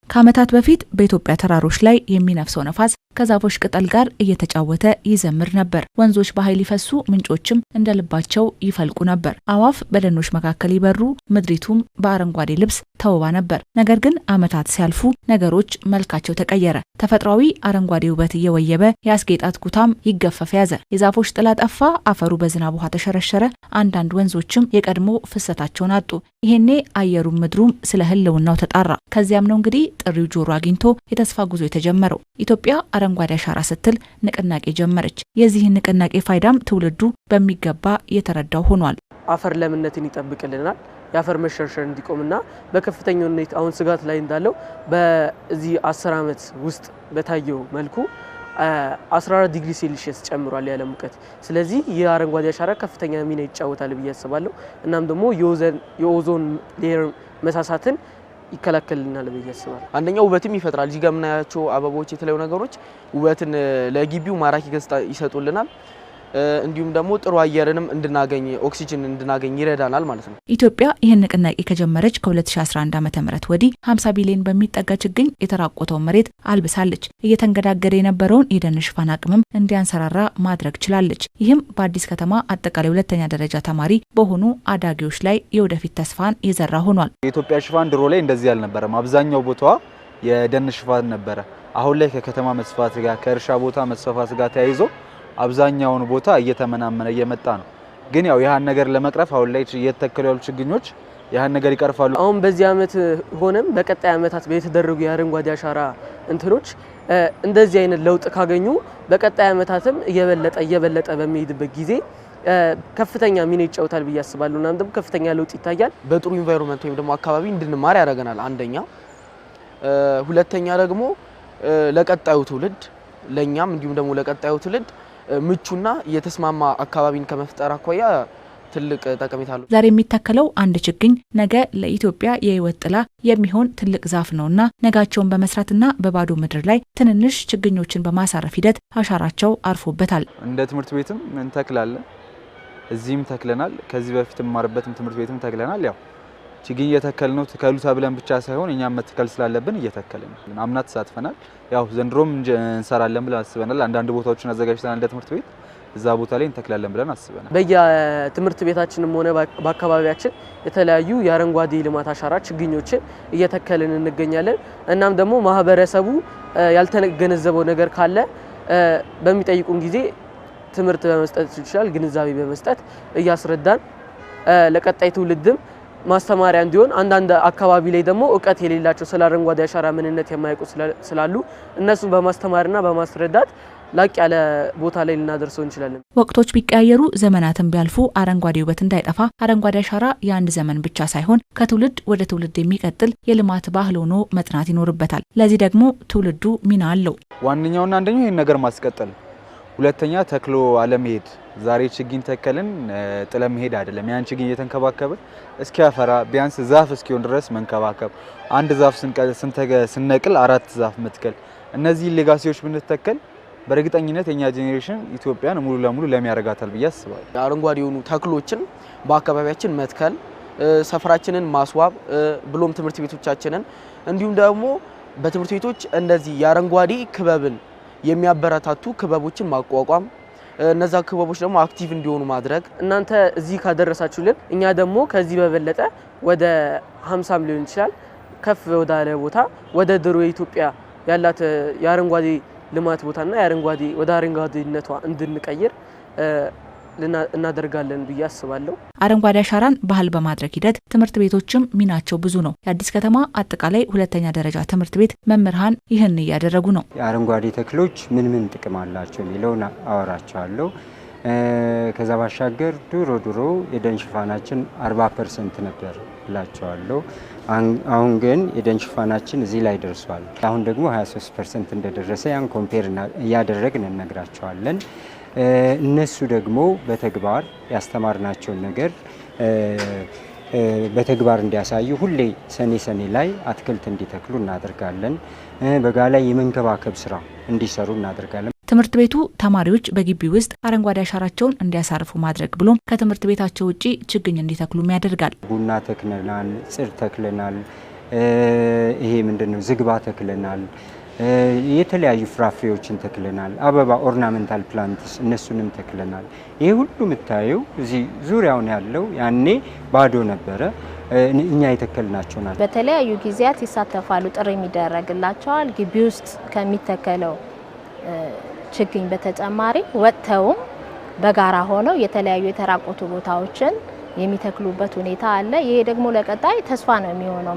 ከዓመታት በፊት በኢትዮጵያ ተራሮች ላይ የሚነፍሰው ነፋስ ከዛፎች ቅጠል ጋር እየተጫወተ ይዘምር ነበር። ወንዞች በኃይል ይፈሱ፣ ምንጮችም እንደ ልባቸው ይፈልቁ ነበር። አዋፍ በደኖች መካከል ይበሩ፣ ምድሪቱም በአረንጓዴ ልብስ ተውባ ነበር። ነገር ግን ዓመታት ሲያልፉ ነገሮች መልካቸው ተቀየረ። ተፈጥሯዊ አረንጓዴ ውበት እየወየበ ያስጌጣት ኩታም ይገፈፍ ያዘ። የዛፎች ጥላ ጠፋ፣ አፈሩ በዝናብ ውሃ ተሸረሸረ። አንዳንድ ወንዞችም የቀድሞ ፍሰታቸውን አጡ። ይሄኔ አየሩም ምድሩም ስለ ህልውናው ተጣራ። ከዚያም ነው እንግዲህ ጥሪው ጆሮ አግኝቶ የተስፋ ጉዞ የተጀመረው። ኢትዮጵያ አረንጓዴ አሻራ ስትል ንቅናቄ ጀመረች። የዚህን ንቅናቄ ፋይዳም ትውልዱ በሚገባ የተረዳው ሆኗል። አፈር ለምነትን ይጠብቅልናል። የአፈር መሸርሸር እንዲቆምና በከፍተኛ ሁኔታ አሁን ስጋት ላይ እንዳለው በዚህ 10 ዓመት ውስጥ በታየው መልኩ 14 ዲግሪ ሴልሺየስ ጨምሯል ያለ ሙቀት። ስለዚህ የአረንጓዴ አሻራ ከፍተኛ ሚና ይጫወታል ብዬ አስባለሁ። እናም ደግሞ የኦዞን ሌየር መሳሳትን ይከላከልልናል ብዬ አስባለሁ። አንደኛው ውበትም ይፈጥራል። እዚህ ጋር የምናያቸው አበቦች፣ የተለያዩ ነገሮች ውበትን ለግቢው ማራኪ ገጽታ ይሰጡልናል። እንዲሁም ደግሞ ጥሩ አየርንም እንድናገኝ ኦክሲጅን እንድናገኝ ይረዳናል ማለት ነው። ኢትዮጵያ ይህን ንቅናቄ ከጀመረች ከ2011 ዓ.ም ወዲህ 50 ቢሊዮን በሚጠጋ ችግኝ የተራቆተውን መሬት አልብሳለች። እየተንገዳገደ የነበረውን የደን ሽፋን አቅምም እንዲያንሰራራ ማድረግ ችላለች። ይህም በአዲስ ከተማ አጠቃላይ 2ኛ ደረጃ ተማሪ በሆኑ አዳጊዎች ላይ የወደፊት ተስፋን የዘራ ሆኗል። የኢትዮጵያ ሽፋን ድሮ ላይ እንደዚህ አልነበረም። አብዛኛው ቦታዋ የደን ሽፋን ነበረ። አሁን ላይ ከከተማ መስፋት ጋር ከእርሻ ቦታ መስፋፋት ጋር ተያይዞ አብዛኛውን ቦታ እየተመናመነ እየመጣ ነው። ግን ያው ያን ነገር ለመቅረፍ አሁን ላይ እየተተከሉ ያሉ ችግኞች ያን ነገር ይቀርፋሉ። አሁን በዚህ ዓመት ሆነም በቀጣይ ዓመታት በተደረጉ የአረንጓዴ አሻራ እንትኖች እንደዚህ አይነት ለውጥ ካገኙ በቀጣይ ዓመታትም እየበለጠ በሚሄድበት ጊዜ ከፍተኛ ሚና ይጫወታል ብዬ አስባለሁ። እናም ደግሞ ከፍተኛ ለውጥ ይታያል። በጥሩ ኢንቫይሮንመንት ወይም ደግሞ አካባቢ እንድንማር ያደርገናል አንደኛ። ሁለተኛ ደግሞ ለቀጣዩ ትውልድ ለኛም እንዲሁም ደግሞ ለቀጣዩ ትውልድ ምቹና የተስማማ አካባቢን ከመፍጠር አኳያ ትልቅ ጠቀሜታ አለው። ዛሬ የሚተከለው አንድ ችግኝ ነገ ለኢትዮጵያ የህይወት ጥላ የሚሆን ትልቅ ዛፍ ነውና ነጋቸውን በመስራትና በባዶ ምድር ላይ ትንንሽ ችግኞችን በማሳረፍ ሂደት አሻራቸው አርፎበታል። እንደ ትምህርት ቤትም እንተክላለን። እዚህም ተክለናል። ከዚህ በፊት ማርበትም ትምህርት ቤትም ተክለናል። ያው ችግኝ እየተከልነው ተከሉ ተብለን ብቻ ሳይሆን እኛም መትከል ስላለብን እየተከልን አምና ተሳትፈናል። ያው ዘንድሮም እንሰራለን ብለን አስበናል። አንዳንድ ቦታዎችን አዘጋጅተናል እንደ ትምህርት ቤት እዛ ቦታ ላይ እንተክላለን ብለን አስበናል። በየትምህርት ቤታችንም ሆነ በአካባቢያችን የተለያዩ የአረንጓዴ ልማት አሻራ ችግኞችን እየተከልን እንገኛለን። እናም ደግሞ ማህበረሰቡ ያልተገነዘበው ነገር ካለ በሚጠይቁን ጊዜ ትምህርት በመስጠት ይችላል፣ ግንዛቤ በመስጠት እያስረዳን ለቀጣይ ትውልድም ማስተማሪያ እንዲሆን አንዳንድ አካባቢ ላይ ደግሞ እውቀት የሌላቸው ስለ አረንጓዴ አሻራ ምንነት የማያውቁ ስላሉ እነሱን በማስተማርና በማስረዳት ላቅ ያለ ቦታ ላይ ልናደርሰው እንችላለን። ወቅቶች ቢቀያየሩ ዘመናትን ቢያልፉ አረንጓዴ ውበት እንዳይጠፋ አረንጓዴ አሻራ የአንድ ዘመን ብቻ ሳይሆን ከትውልድ ወደ ትውልድ የሚቀጥል የልማት ባህል ሆኖ መጽናት ይኖርበታል። ለዚህ ደግሞ ትውልዱ ሚና አለው። ዋነኛውና አንደኛው ይህን ነገር ማስቀጠል፣ ሁለተኛ ተክሎ አለመሄድ። ዛሬ ችግኝ ተከልን ጥለ መሄድ አይደለም። ያን ችግኝ እየተንከባከብን እስኪያፈራ ቢያንስ ዛፍ እስኪሆን ድረስ መንከባከብ። አንድ ዛፍ ስንነቅል 4 ዛፍ መትከል። እነዚህ ሌጋሲዎች ብንተከል በእርግጠኝነት የኛ ጄኔሬሽን ኢትዮጵያን ሙሉ ለሙሉ ለሚያረጋታል ብዬ አስባለሁ። አረንጓዴ የሆኑ ተክሎችን በአካባቢያችን መትከል፣ ሰፈራችንን ማስዋብ ብሎም ትምህርት ቤቶቻችንን እንዲሁም ደግሞ በትምህርት ቤቶች እንደዚህ የአረንጓዴ ክበብን የሚያበረታቱ ክበቦችን ማቋቋም፣ እነዛ ክበቦች ደግሞ አክቲቭ እንዲሆኑ ማድረግ። እናንተ እዚህ ካደረሳችሁልን እኛ ደግሞ ከዚህ በበለጠ ወደ 50 ሊሆን ይችላል ከፍ ወዳለ ቦታ ወደ ድሮ ኢትዮጵያ ያላት የአረንጓዴ ልማት ቦታና ወደ አረንጓዴነቷ እንድንቀይር እናደርጋለን ብዬ አስባለሁ። አረንጓዴ አሻራን ባህል በማድረግ ሂደት ትምህርት ቤቶችም ሚናቸው ብዙ ነው። የአዲስ ከተማ አጠቃላይ 2ኛ ደረጃ ትምህርት ቤት መምህራን ይህን እያደረጉ ነው። የአረንጓዴ ተክሎች ምን ጥቅም አላቸው የሚለውን አወራቸዋለሁ። ከዛ ባሻገር ድሮ የደን ሽፋናችን 40% ነበር እላቸዋለሁ። አሁን ግን የደን ሽፋናችን እዚህ ላይ ደርሷል። አሁን ደግሞ 23% እንደደረሰ ያን ኮምፔር እያደረግን እነግራቸዋለን። እነሱ ደግሞ በተግባር ያስተማርናቸውን ነገር በተግባር እንዲያሳዩ ሁሌ ሰኔ ላይ አትክልት እንዲተክሉ እናደርጋለን። በጋ ላይ የመንከባከብ ስራ እንዲሰሩ እናደርጋለን። ትምህርት ቤቱ ተማሪዎች በግቢ ውስጥ አረንጓዴ አሻራቸውን እንዲያሳርፉ ማድረግ ብሎም ከትምህርት ቤታቸው ውጪ ችግኝ እንዲተክሉም ያደርጋል። ቡና ተክለናል፣ ጽድ ተክለናል፣ ይሄ ምንድነው ዝግባ ተክለናል። የተለያዩ ፍራፍሬዎችን ተክለናል። አበባ ኦርናሜንታል ፕላንትስ እነሱንም ተክለናል። ይሄ ሁሉ የምታየው እዚህ ዙሪያውን ያለው ያኔ ባዶ ነበረ። እኛ የተከልናቸው ናቸው። በተለያዩ ጊዜያት ይሳተፋሉ፣ ጥሪ የሚደረግላቸዋል። ግቢ ውስጥ ከሚተከለው ችግኝ በተጨማሪ ወጥተውም በጋራ ሆነው የተለያዩ የተራቆቱ ቦታዎችን የሚተክሉበት ሁኔታ አለ። ይሄ ደግሞ ለቀጣይ ተስፋ ነው የሚሆነው።